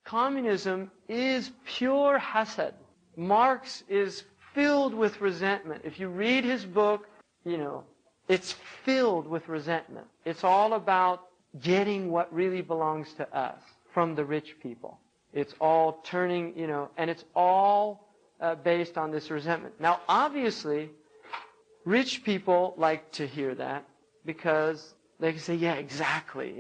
communism is pure hasad. Marx is filled with resentment. If you read his book, it's filled with resentment. It's all about getting what really belongs to us from the rich people. It's all turning, and it's all based on this resentment. Now, obviously, rich people like to hear that because they can say, yeah, exactly.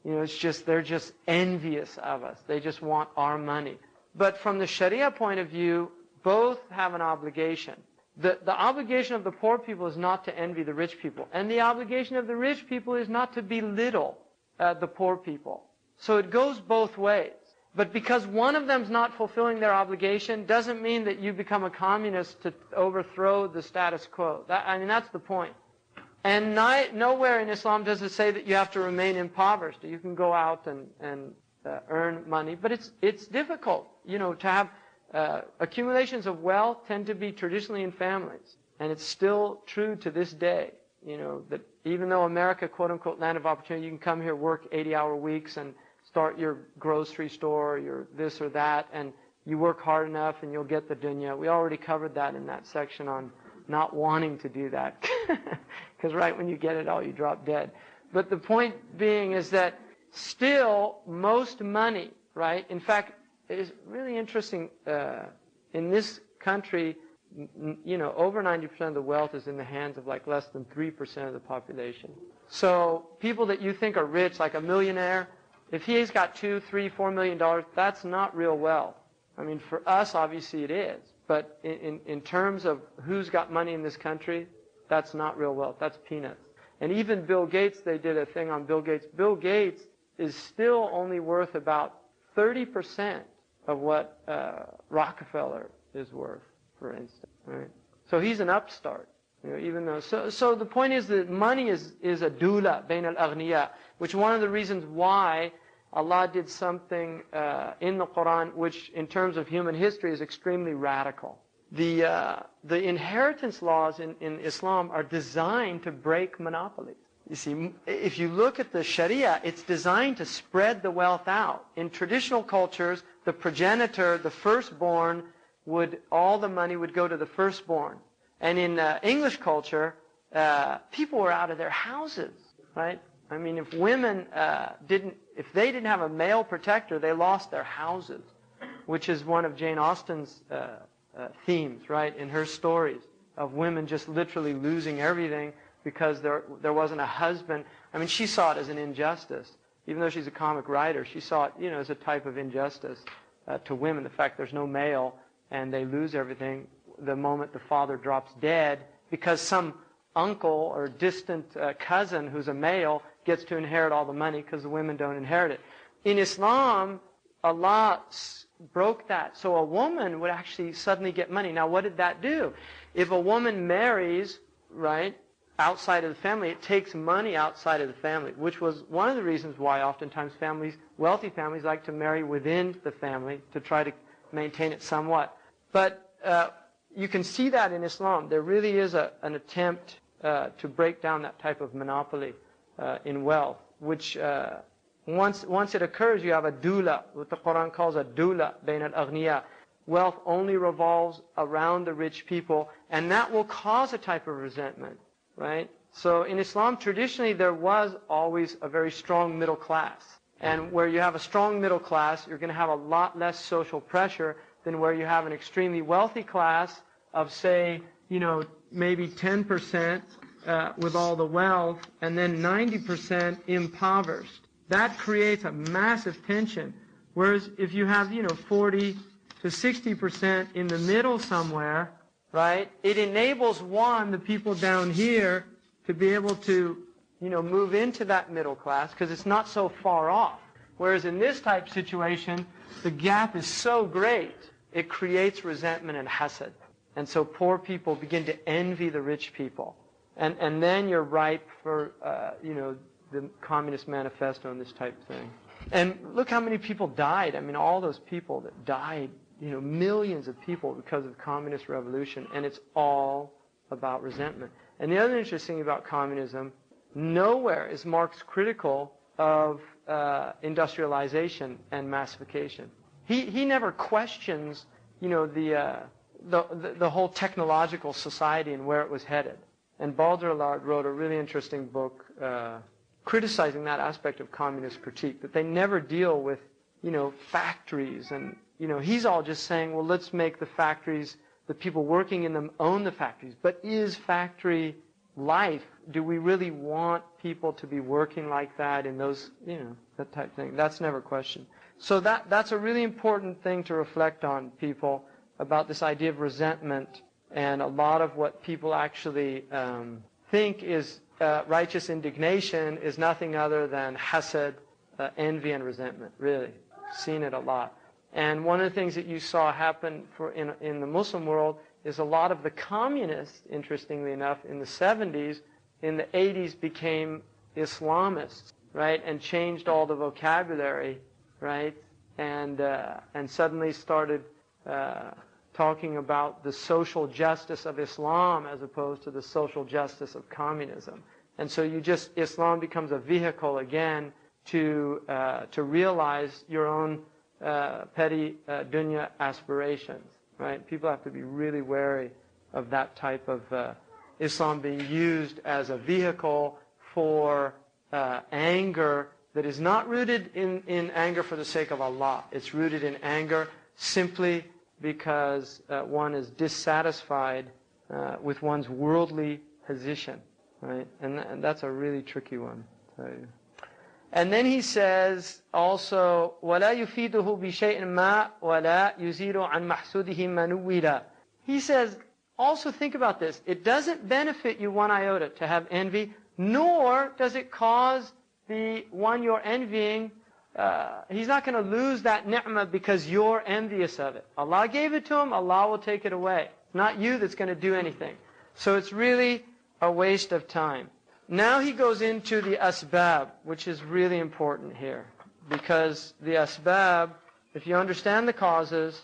They're just envious of us. They just want our money. But from the Sharia point of view, both have an obligation. The obligation of the poor people is not to envy the rich people. And the obligation of the rich people is not to belittle the poor people. So it goes both ways. But because one of them's not fulfilling their obligation doesn't mean that you become a communist to overthrow the status quo. That's the point. And nowhere in Islam does it say that you have to remain impoverished. You can go out and earn money. But it's difficult, to have accumulations of wealth tend to be traditionally in families. And it's still true to this day, that even though America, quote-unquote, land of opportunity, you can come here, work 80-hour weeks and start your grocery store, your this or that, and you work hard enough and you'll get the dunya. We already covered that in that section on not wanting to do that. Because right when you get it all, you drop dead. But the point being is that still most money, right? In fact, it's really interesting. In this country, over 90% of the wealth is in the hands of like less than 3% of the population. So people that you think are rich, like a millionaire, if he's got $2, $3, $4 million, that's not real wealth. For us, obviously it is. But in terms of who's got money in this country, that's not real wealth. That's peanuts. And even Bill Gates, they did a thing on Bill Gates. Bill Gates is still only worth about 30% of what Rockefeller is worth, for instance. Right? So he's an upstart. Even though so the point is that money is a dula bain al-aghniya, which one of the reasons why Allah did something in the Quran which in terms of human history is extremely radical. The inheritance laws in Islam are designed to break monopolies. You see, if you look at the Sharia, it's designed to spread the wealth out. In traditional cultures, the progenitor, the firstborn, all the money would go to the firstborn. And in English culture, people were out of their houses, right? If women if they didn't have a male protector, they lost their houses, which is one of Jane Austen's themes, right, in her stories of women just literally losing everything because there wasn't a husband. She saw it as an injustice. Even though she's a comic writer, she saw it, as a type of injustice to women. The fact there's no male and they lose everything the moment the father drops dead because some uncle or distant cousin who's a male gets to inherit all the money because the women don't inherit it. In Islam, Allah broke that. So a woman would actually suddenly get money. Now, what did that do? If a woman marries, right, outside of the family, it takes money outside of the family, which was one of the reasons why oftentimes wealthy families like to marry within the family to try to maintain it somewhat. But you can see that in Islam. There really is an attempt to break down that type of monopoly in wealth, which once it occurs, you have a dula, what the Quran calls a dula, bain al-aghniya. Wealth only revolves around the rich people, and that will cause a type of resentment, right? So in Islam, traditionally, there was always a very strong middle class. And where you have a strong middle class, you're going to have a lot less social pressure than where you have an extremely wealthy class of, say, maybe 10% with all the wealth, and then 90% impoverished. That creates a massive tension. Whereas if you have, 40 to 60% in the middle somewhere, right, it enables the people down here to be able to, move into that middle class because it's not so far off. Whereas in this type situation, the gap is so great, it creates resentment and hasad. And so poor people begin to envy the rich people. And then you're ripe for, the Communist Manifesto and this type of thing. And look how many people died. All those people that died, millions of people because of the communist revolution. And it's all about resentment. And the other interesting thing about communism, nowhere is Marx critical of industrialization and massification. He never questions, the whole technological society and where it was headed. And Baudrillard wrote a really interesting book criticizing that aspect of communist critique, that they never deal with, factories. And, he's all just saying, well, let's make the factories, the people working in them own the factories. But is factory life, do we really want people to be working like that in those, that type of thing? That's never questioned. So that's a really important thing to reflect on, people, about this idea of resentment. And a lot of what people actually think is righteous indignation is nothing other than hasad, envy and resentment, really. Seen it a lot. And one of the things that you saw happen in the Muslim world is a lot of the communists, interestingly enough, in the 70s, in the 80s became Islamists, right, and changed all the vocabulary, right, and suddenly started talking about the social justice of Islam as opposed to the social justice of communism. And so Islam becomes a vehicle again to realize your own petty dunya aspirations. Right? People have to be really wary of that type of Islam being used as a vehicle for anger that is not rooted in anger for the sake of Allah. It's rooted in anger simply because one is dissatisfied with one's worldly position. Right? And that's a really tricky one. And then he says also, وَلَا يُفِيدُهُ بِشَيْءٍ مَا وَلَا يُزِيلُ عَنْ مَحْسُودِهِ مَنُوِّلًا. He says, also think about this. It doesn't benefit you one iota to have envy, nor does it cause the one you're envying, he's not going to lose that ni'mah because you're envious of it. Allah gave it to him, Allah will take it away. It's not you that's going to do anything. So it's really a waste of time. Now he goes into the asbab, which is really important here. Because the asbab, if you understand the causes,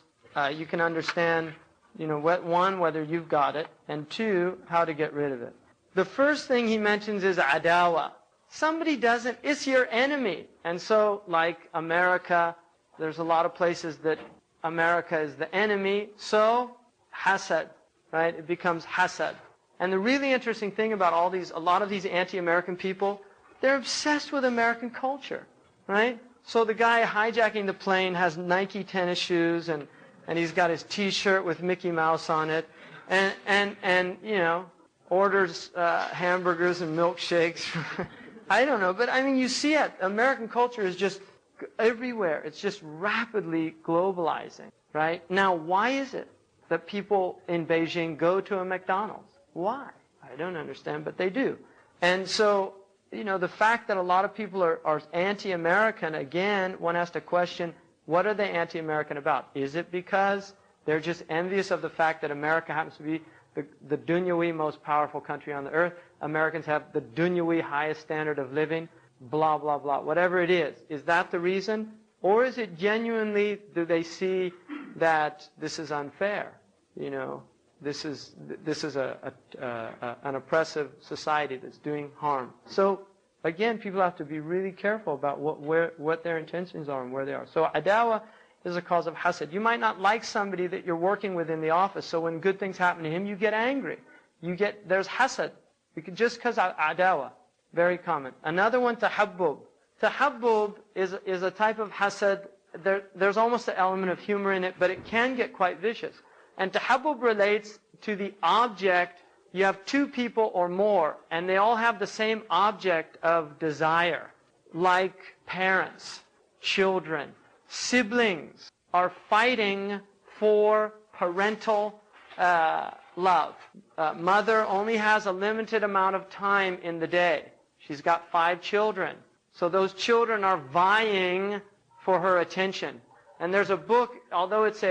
you can understand, whether you've got it, and two, how to get rid of it. The first thing he mentions is adawa. Somebody doesn't, it's your enemy. And so, like America, there's a lot of places that America is the enemy. So, hasad, right? It becomes hasad. And the really interesting thing about a lot of these anti-American people, they're obsessed with American culture, right? So the guy hijacking the plane has Nike tennis shoes and he's got his T-shirt with Mickey Mouse on it, and orders hamburgers and milkshakes. I don't know, but I mean, you see it. American culture is just everywhere. It's just rapidly globalizing, right? Now, why is it that people in Beijing go to a McDonald's? Why? I don't understand, but they do. And so, the fact that a lot of people are anti-American, again, one has to question, what are they anti-American about? Is it because they're just envious of the fact that America happens to be the dunyawi most powerful country on the earth? Americans have the dunyawi highest standard of living, blah, blah, blah. Whatever it is that the reason? Or is it genuinely, do they see that this is unfair? This is an oppressive society that's doing harm. So again, people have to be really careful about what their intentions are and where they are. So adawa is a cause of hasad. You might not like somebody that you're working with in the office, so when good things happen to him, you get angry. There's hasad. Just because adawa, very common. Another one, tahabbub. Tahabbub is a type of hasad. There's almost an element of humor in it, but it can get quite vicious. And tahabbub relates to the object. You have two people or more, and they all have the same object of desire. Like parents, children, siblings are fighting for parental love. Mother only has a limited amount of time in the day. She's got 5 children. So those children are vying for her attention. And there's a book, although it's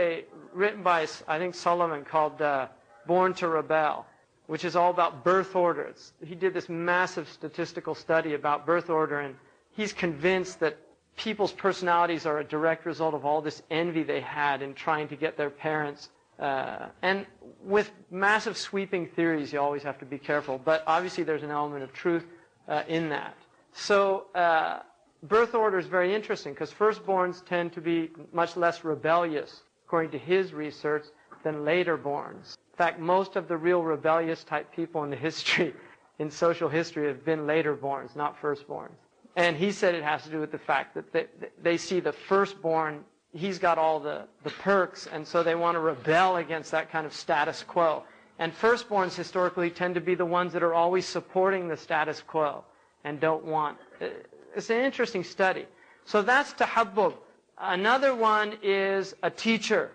written by, I think, Solomon, called Born to Rebel, which is all about birth order. He did this massive statistical study about birth order, and he's convinced that people's personalities are a direct result of all this envy they had in trying to get their parents. And with massive sweeping theories, you always have to be careful. But obviously there's an element of truth in that. So birth order is very interesting because firstborns tend to be much less rebellious, according to his research, than laterborns. In fact, most of the real rebellious type people in the history, in social history, have been laterborns, not firstborns. And he said it has to do with the fact that they see the firstborn, he's got all the perks, and so they want to rebel against that kind of status quo. And firstborns historically tend to be the ones that are always supporting the status quo and don't want. It's an interesting study. So that's tahabbub. Another one is a teacher.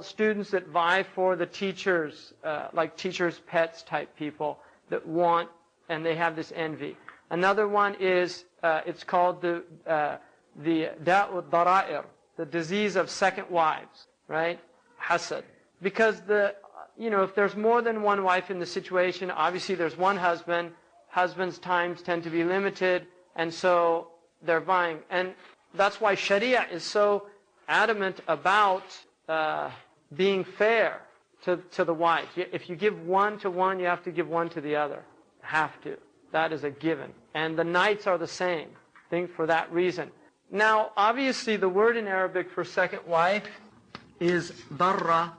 Students that vie for the teachers, like teachers' pets type people that want, and they have this envy. Another one is, it's called the da'u dara'ir, the disease of second wives, right? Hasad. Because if there's more than one wife in the situation, obviously there's one husband. Husbands' times tend to be limited, and so they're vying. And that's why Sharia is so adamant about being fair to the wives. If you give one to one, you have to give one to the other. Have to. That is a given. And the nights are the same. I think for that reason. Now, obviously, the word in Arabic for second wife is darra,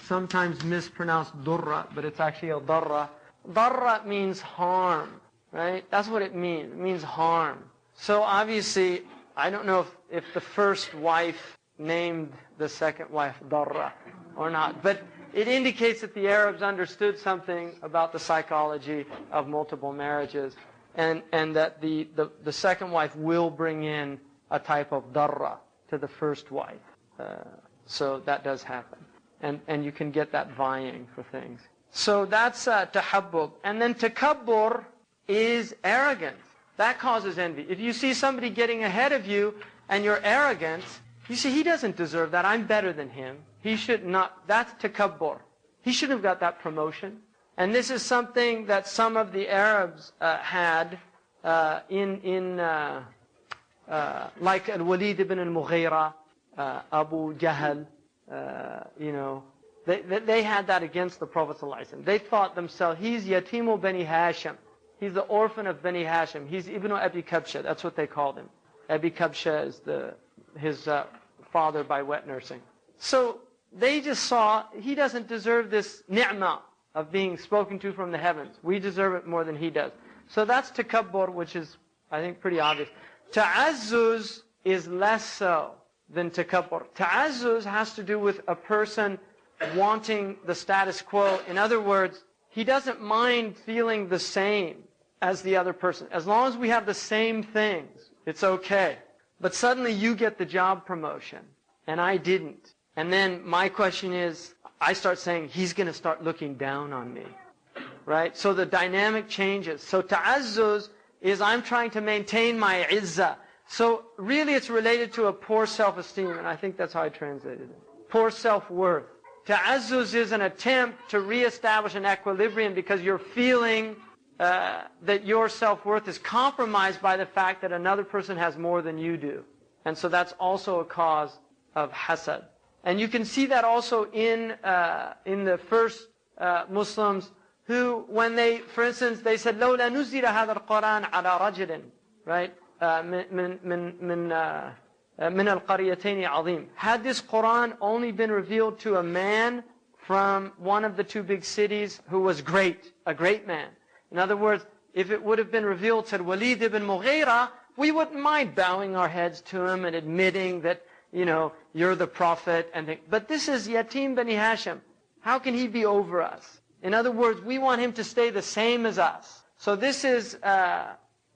sometimes mispronounced durra, but it's actually a darra. Darra means harm, right? That's what it means. It means harm. So obviously, I don't know if the first wife named the second wife darra or not, but it indicates that the Arabs understood something about the psychology of multiple marriages, and that the second wife will bring in a type of darra to the first wife. So that does happen. And you can get that vying for things. So that's tahabbub. And then takabbur is arrogance. That causes envy. If you see somebody getting ahead of you and you're arrogant, you see, he doesn't deserve that. I'm better than him. He should not. That's takabbur. He shouldn't have got that promotion. And this is something that some of the Arabs had like Al-Walid ibn al-Mughira, Abu Jahl, they had that against the Prophet ﷺ. They thought themselves, he's Yatimu Bani Hashim. He's the orphan of Bani Hashim. He's Ibn Abi Kabsha. That's what they called him. Abi Kabsha is his father by wet nursing. So they just saw, he doesn't deserve this ni'mah of being spoken to from the heavens. We deserve it more than he does. So that's takabbur, which is, I think, pretty obvious. Ta'azzuz is less so than takabbur. Ta'azzuz has to do with a person wanting the status quo. In other words, he doesn't mind feeling the same as the other person. As long as we have the same things, it's okay. But suddenly you get the job promotion, and I didn't. And then my question is, I start saying, he's going to start looking down on me. Right? So the dynamic changes. So ta'azzuz is I'm trying to maintain my izzah. So really it's related to a poor self-esteem, and I think that's how I translated it. Poor self-worth. Ta'azzuz is an attempt to reestablish an equilibrium because you're feeling that your self-worth is compromised by the fact that another person has more than you do. And so that's also a cause of hasad. And you can see that also in the first Muslims who, when they, for instance, they said, لولا نزل هذا القرآن على رجل, right? من القريتين عظيم. Had this Quran only been revealed to a man from one of the two big cities who was great, a great man. In other words, if it would have been revealed to Walid ibn Mughira, we wouldn't mind bowing our heads to him and admitting that, you're the prophet. But this is Yatim Bani Hashim. How can he be over us? In other words, we want him to stay the same as us. So this is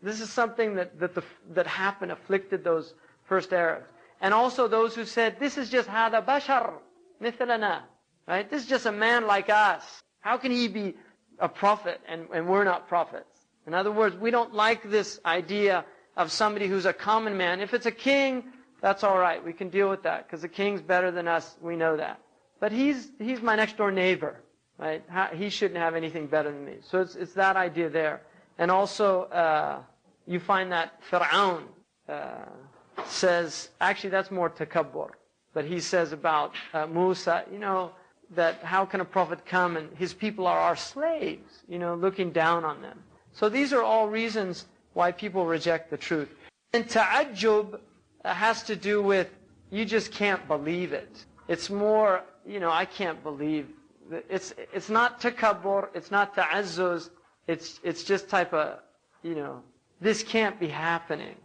something that happened, afflicted those first Arabs. And also those who said, this is just hada bashar, mithlana. Right? This is just a man like us. How can he be a prophet and we're not prophets? In other words, we don't like this idea of somebody who's a common man. If it's a king, that's all right. We can deal with that because the king's better than us. We know that. But he's my next door neighbor. Right? He shouldn't have anything better than me. So it's that idea there. And also, you find that Fir'aun says, actually that's more takabbur. But he says about Musa, that how can a prophet come and his people are our slaves, looking down on them. So these are all reasons why people reject the truth. And ta'ajjub has to do with, you just can't believe it. It's more, I can't believe. It's not takabbur, it's not ta'azzuz, it's just type of, this can't be happening.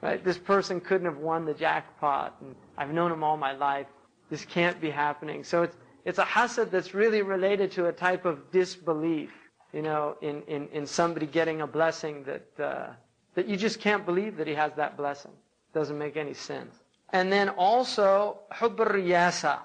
Right? This person couldn't have won the jackpot, and I've known him all my life. This can't be happening. So it's a hasad that's really related to a type of disbelief, in somebody getting a blessing that you just can't believe that he has that blessing. Doesn't make any sense. And then also, hubb al-riyasa,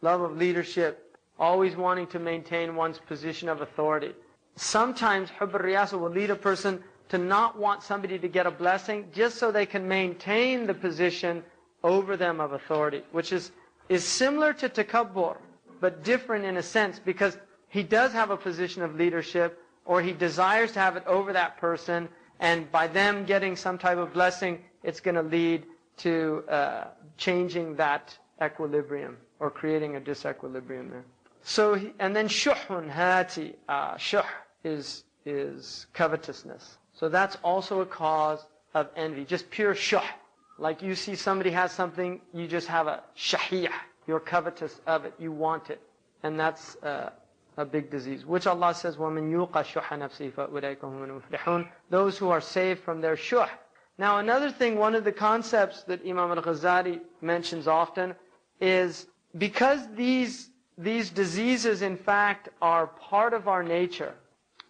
love of leadership, always wanting to maintain one's position of authority. Sometimes hubb al-riyasa will lead a person to not want somebody to get a blessing just so they can maintain the position over them of authority, which is similar to takabbur, but different in a sense, because he does have a position of leadership, or he desires to have it over that person, and by them getting some type of blessing, it's going to lead to changing that equilibrium, or creating a disequilibrium there. So, and then shuhun hati, shuh is covetousness. So that's also a cause of envy, just pure shuh. Like you see somebody has something, you just have a shahiyah. You're covetous of it, you want it. And that's a big disease, which Allah says, وَمَنْ يُوقَ شُحَّ نَفْسِهِ فَأُولَئِكَ هُمُ الْمُفْلِحُونَ. Those who are saved from their shuh. Now another thing, one of the concepts that Imam al-Ghazali mentions often is, because these diseases in fact are part of our nature,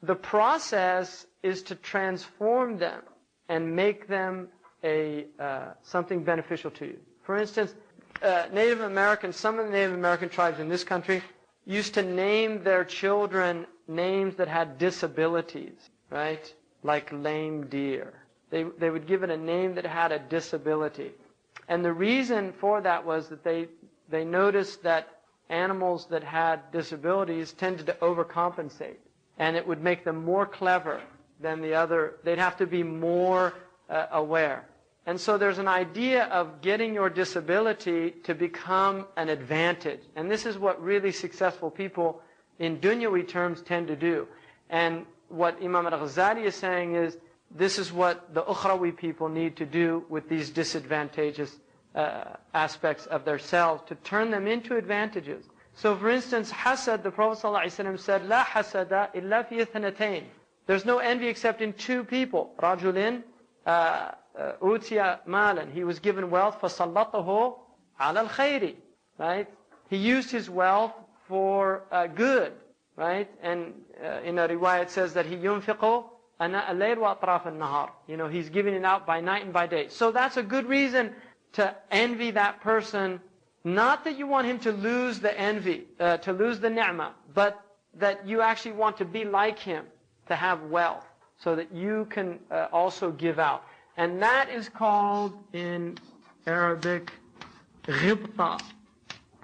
the process is to transform them and make them something beneficial to you. For instance, Native Americans, some of the Native American tribes in this country used to name their children names that had disabilities, right? Like lame deer. They would give it a name that had a disability. And the reason for that was that they noticed that animals that had disabilities tended to overcompensate. And it would make them more clever than the other. They'd have to be more aware. And so there's an idea of getting your disability to become an advantage. And this is what really successful people in dunyawi terms tend to do. And what Imam al-Ghazali is saying is, this is what the ukhrawi people need to do with these disadvantageous aspects of their selves, to turn them into advantages. So for instance, hasad, the Prophet ﷺ said, لا حسد إلا في اثنتين. There's no envy except in two people. رجل أوتي مالا. He was given wealth, فَسَلَّطَهُ عَلَى الْخَيْرِ. Right? He used his wealth for good. Right? And in a riwayah it says that he ينفق أَنَاءَ اللَّيْلِ وَأَطْرَافَ النَّهَارِ. He's giving it out by night and by day. So that's a good reason to envy that person. Not that you want him to lose the envy, to lose the ni'mah, but that you actually want to be like him, to have wealth, so that you can also give out. And that is called in Arabic ghibta,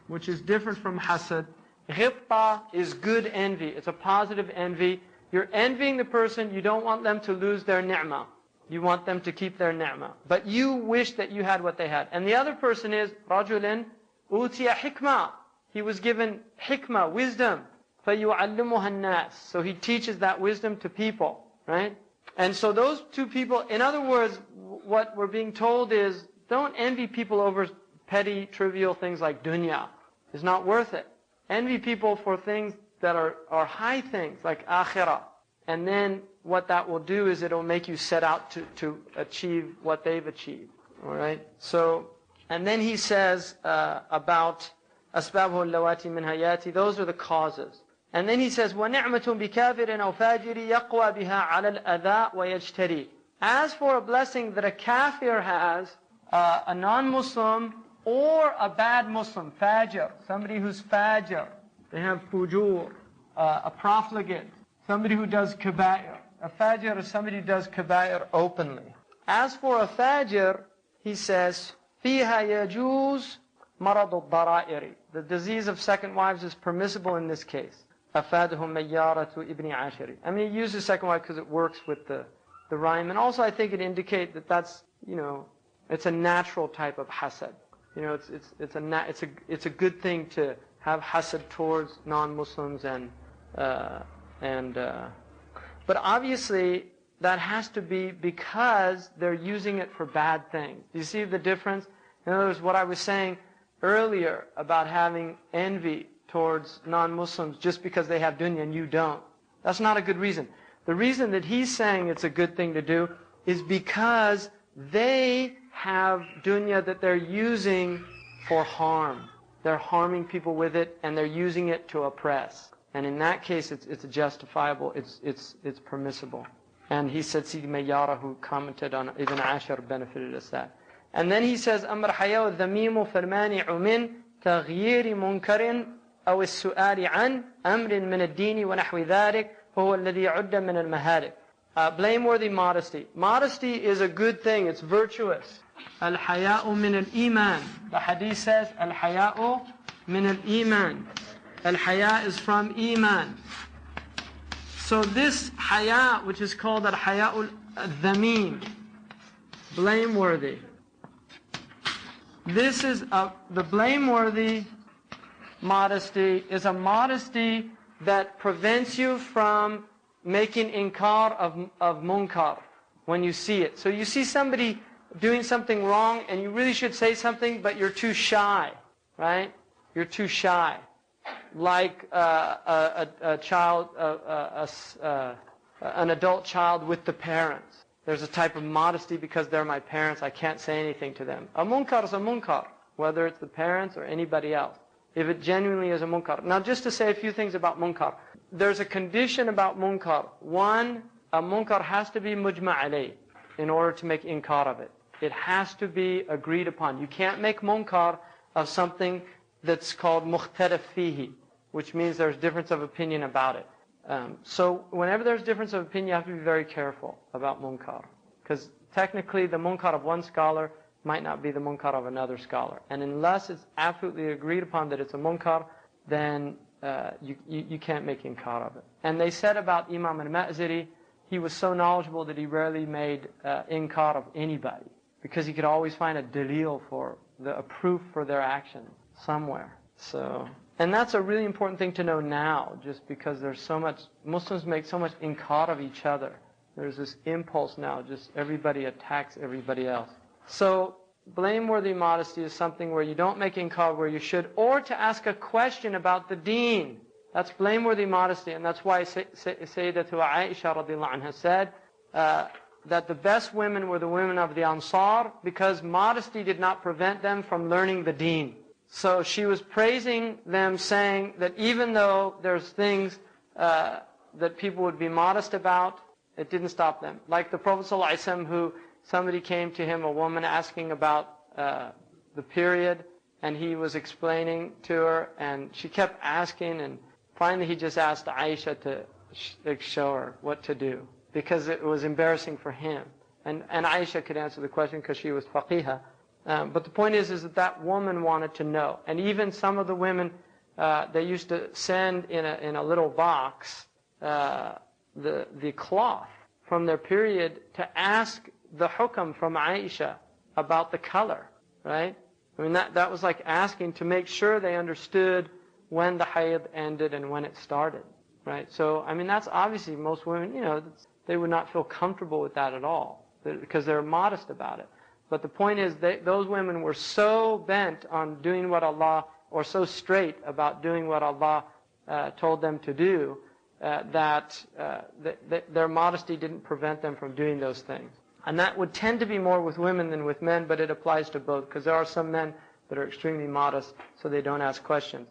which is different from hasad. Ghibta is good envy. It's a positive envy. You're envying the person. You don't want them to lose their ni'mah. You want them to keep their ni'mah. But you wish that you had what they had. And the other person is رَجُلٍ أُوتِيَ حِكْمَةً. He was given hikmah, wisdom. فَيُعَلِّمُهَا النَّاسِ. So he teaches that wisdom to people. Right? And so those two people, in other words, what we're being told is, don't envy people over petty, trivial things like dunya. It's not worth it. Envy people for things that are high things, like akhirah. And then what that will do is it'll make you set out to achieve what they've achieved. Alright? So, and then he says about أَسْبَابُهُ اللَّوَاتِ مِنْ هَيَاتِ. Those are the causes. And then he says, وَنِعْمَةٌ بِكَافِرٍ أَوْ فَاجِرٍ يَقْوَى بِهَا عَلَى الْأَذَى وَيَجْتَرِي. As for a blessing that a kafir has, a non-Muslim, or a bad Muslim, fajr, somebody who's fajr, they have fujur, a profligate, somebody who does kaba'ir. A fajr is somebody who does kaba'ir openly. As for a fajr, he says, فِيهَا يَجُوزُ مَرَضُ الضَّرَائِرِ. The disease of second wives is permissible in this case. أَفَادَهُ مَيَّارَةُ إِبْنِ عَاشِرِ. I mean, he uses second wife because it works with the rhyme. And also I think it indicates that that's, it's a natural type of hasad. It's a good thing to have hasad towards non-Muslims but obviously that has to be because they're using it for bad things. Do you see the difference? In other words, what I was saying earlier about having envy towards non-Muslims just because they have dunya and you don't. That's not a good reason. The reason that he's saying it's a good thing to do is because they have dunya that they're using for harm. They're harming people with it and they're using it to oppress. And in that case, it's justifiable, it's permissible. And he said, Sidi Mayyara, who commented on Ibn Ashar, benefited us that. And then he says, أمر حياء الذميم فالمانع من تغيير منكر أو السؤال عن أمر من الدين ونحو ذلك هو الذي يعد من المهالك. Blameworthy modesty. Modesty is a good thing, it's virtuous. الحياء من الإيمان. The hadith says, الحياء من الإيمان. Al-haya is from iman. So this haya, which is called al-haya'ul dhameen, blameworthy. This is the blameworthy modesty is a modesty that prevents you from making inkar of munkar when you see it. So you see somebody doing something wrong and you really should say something, but you're too shy, right? You're too shy. Like a child, an adult child with the parents. There's a type of modesty because they're my parents, I can't say anything to them. A munkar is a munkar, whether it's the parents or anybody else, if it genuinely is a munkar. Now just to say a few things about munkar. There's a condition about munkar. One, a munkar has to be mujma' alayh in order to make inkar of it. It has to be agreed upon. You can't make munkar of something that's called mukhtalaf fihi, which means there's difference of opinion about it. So whenever there's difference of opinion, you have to be very careful about munkar. Because technically the munkar of one scholar might not be the munkar of another scholar. And unless it's absolutely agreed upon that it's a munkar, then you can't make inkar of it. And they said about Imam al-Ma'ziri, he was so knowledgeable that he rarely made inkar of anybody. Because he could always find a dalil for a proof for their actions somewhere. So, and that's a really important thing to know now, just because there's so much, Muslims make so much inkar of each other. There's this impulse now, just everybody attacks everybody else. So, blameworthy modesty is something where you don't make inkar where you should, or to ask a question about the deen. That's blameworthy modesty, and that's why Sayyidatu Aisha radiallahu anha said that the best women were the women of the Ansar because modesty did not prevent them from learning the deen. So she was praising them, saying that even though there's things that people would be modest about, it didn't stop them. Like the Prophet ﷺ, who somebody came to him, a woman asking about the period, and he was explaining to her, and she kept asking, and finally he just asked Aisha to show her what to do, because it was embarrassing for him. And Aisha could answer the question because she was faqihah. But the point is that woman wanted to know. And even some of the women, they used to send in a little box the cloth from their period to ask the hukam from Aisha about the color, right? I mean, that was like asking to make sure they understood when the hayd ended and when it started, right? So, I mean, that's obviously most women, they would not feel comfortable with that at all because they're modest about it. But the point is those women were so bent on doing what Allah, or so straight about doing what Allah told them to do, that their modesty didn't prevent them from doing those things. And that would tend to be more with women than with men, but it applies to both, because there are some men that are extremely modest, so they don't ask questions.